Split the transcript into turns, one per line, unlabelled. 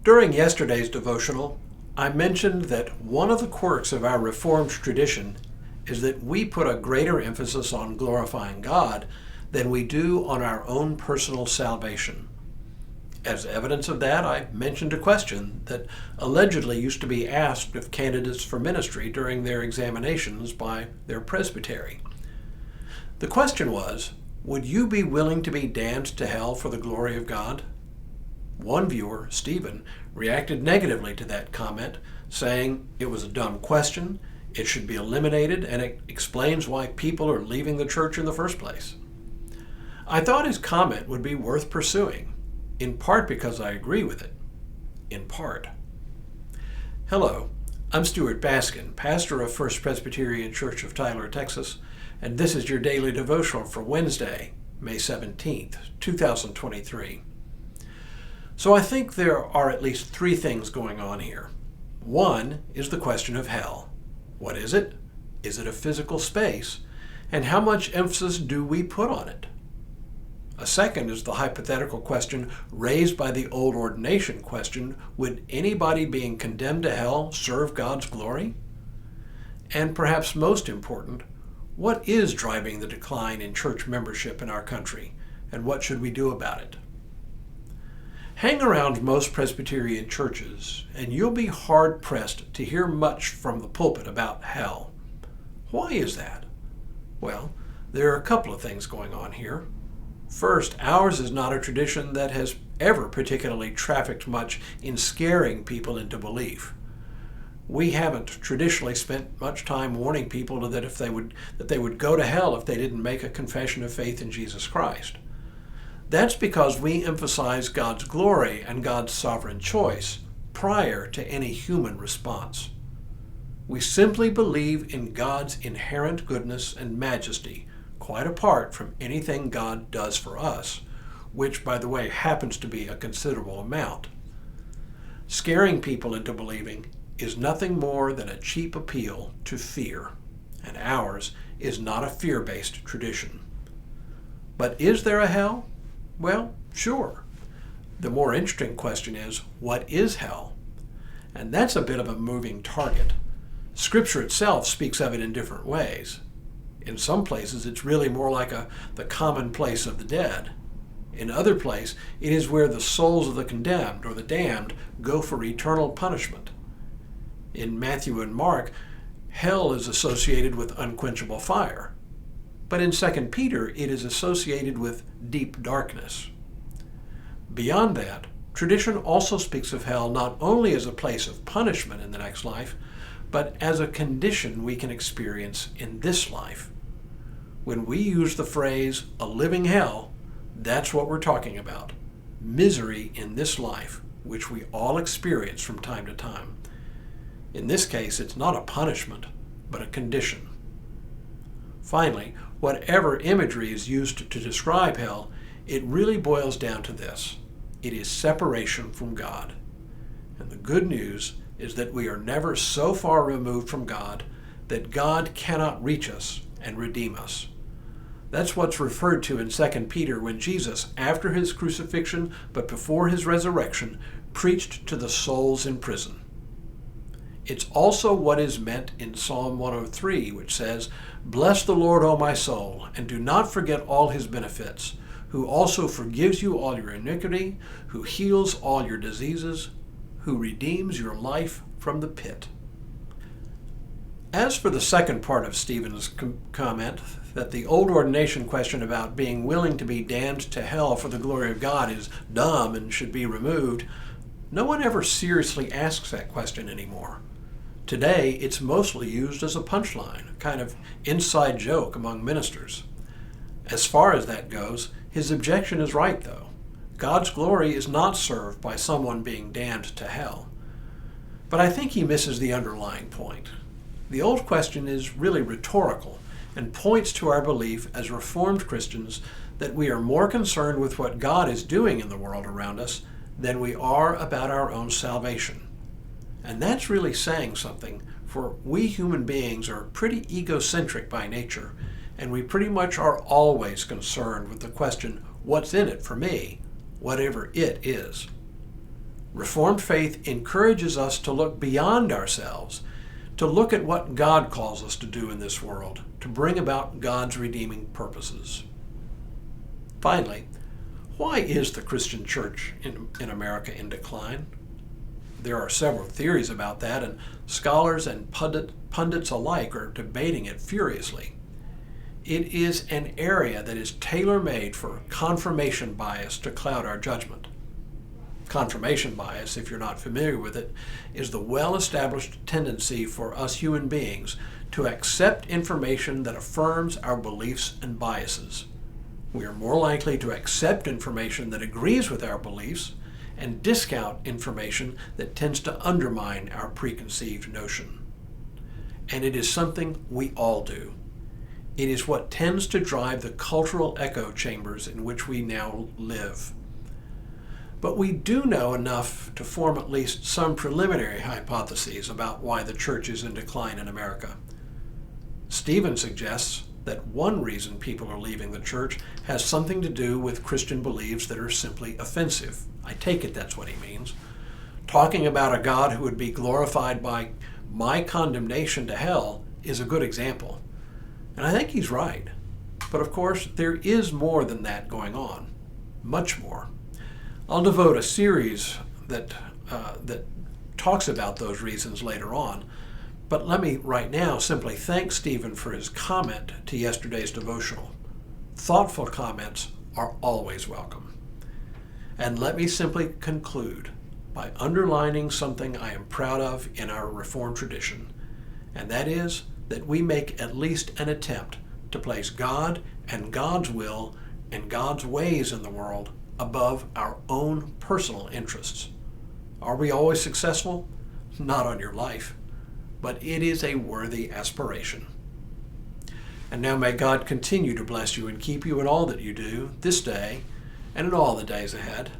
During yesterday's devotional, I mentioned that one of the quirks of our Reformed tradition is that we put a greater emphasis on glorifying God than we do on our own personal salvation. As evidence of that, I mentioned a question that allegedly used to be asked of candidates for ministry during their examinations by their presbytery. The question was, would you be willing to be damned to hell for the glory of God? One viewer, Stephen, reacted negatively to that comment, saying it was a dumb question, it should be eliminated, and it explains why people are leaving the church in the first place. I thought his comment would be worth pursuing, in part because I agree with it. In part. Hello, I'm Stuart Baskin, pastor of First Presbyterian Church of Tyler, Texas, and this is your daily devotional for Wednesday, May 17th, 2023. So I think there are at least three things going on here. One is the question of hell. What is it? Is it a physical space? And how much emphasis do we put on it? A second is the hypothetical question raised by the old ordination question, would anybody being condemned to hell serve God's glory? And perhaps most important, what is driving the decline in church membership in our country, and what should we do about it? Hang around most Presbyterian churches, and you'll be hard-pressed to hear much from the pulpit about hell. Why is that? Well, there are a couple of things going on here. First, ours is not a tradition that has ever particularly trafficked much in scaring people into belief. We haven't traditionally spent much time warning people that they would go to hell if they didn't make a confession of faith in Jesus Christ. That's because we emphasize God's glory and God's sovereign choice prior to any human response. We simply believe in God's inherent goodness and majesty, quite apart from anything God does for us, which, by the way, happens to be a considerable amount. Scaring people into believing is nothing more than a cheap appeal to fear, and ours is not a fear-based tradition. But is there a hell? Well, sure. The more interesting question is, what is hell? And that's a bit of a moving target. Scripture itself speaks of it in different ways. In some places, it's really more like the common place of the dead. In other places, it is where the souls of the condemned or the damned go for eternal punishment. In Matthew and Mark, hell is associated with unquenchable fire. But in 2 Peter, it is associated with deep darkness. Beyond that, tradition also speaks of hell not only as a place of punishment in the next life, but as a condition we can experience in this life. When we use the phrase, a living hell, that's what we're talking about. Misery in this life, which we all experience from time to time. In this case, it's not a punishment, but a condition. Finally, whatever imagery is used to describe hell, it really boils down to this. It is separation from God. And the good news is that we are never so far removed from God that God cannot reach us and redeem us. That's what's referred to in 2 Peter when Jesus, after his crucifixion but before his resurrection, preached to the souls in prison. It's also what is meant in Psalm 103, which says, "Bless the Lord, O my soul, and do not forget all his benefits, who also forgives you all your iniquity, who heals all your diseases, who redeems your life from the pit." As for the second part of Stephen's comment, that the old ordination question about being willing to be damned to hell for the glory of God is dumb and should be removed, no one ever seriously asks that question anymore. Today, it's mostly used as a punchline, a kind of inside joke among ministers. As far as that goes, his objection is right, though. God's glory is not served by someone being damned to hell. But I think he misses the underlying point. The old question is really rhetorical and points to our belief as Reformed Christians that we are more concerned with what God is doing in the world around us than we are about our own salvation. And that's really saying something, for we human beings are pretty egocentric by nature, and we pretty much are always concerned with the question, what's in it for me, whatever it is. Reformed faith encourages us to look beyond ourselves, to look at what God calls us to do in this world, to bring about God's redeeming purposes. Finally, why is the Christian church in America in decline? There are several theories about that, and scholars and pundits alike are debating it furiously. It is an area that is tailor-made for confirmation bias to cloud our judgment. Confirmation bias, if you're not familiar with it, is the well-established tendency for us human beings to accept information that affirms our beliefs and biases. We are more likely to accept information that agrees with our beliefs and discount information that tends to undermine our preconceived notion. And it is something we all do. It is what tends to drive the cultural echo chambers in which we now live. But we do know enough to form at least some preliminary hypotheses about why the church is in decline in America. Stephen suggests that one reason people are leaving the church has something to do with Christian beliefs that are simply offensive. I take it that's what he means. Talking about a God who would be glorified by my condemnation to hell is a good example. And I think he's right. But of course, there is more than that going on. Much more. I'll devote a series that talks about those reasons later on. But let me right now simply thank Stephen for his comment to yesterday's devotional. Thoughtful comments are always welcome. And let me simply conclude by underlining something I am proud of in our Reformed tradition, and that is that we make at least an attempt to place God and God's will and God's ways in the world above our own personal interests. Are we always successful? Not on your life, but it is a worthy aspiration. And now may God continue to bless you and keep you in all that you do this day and in all the days ahead.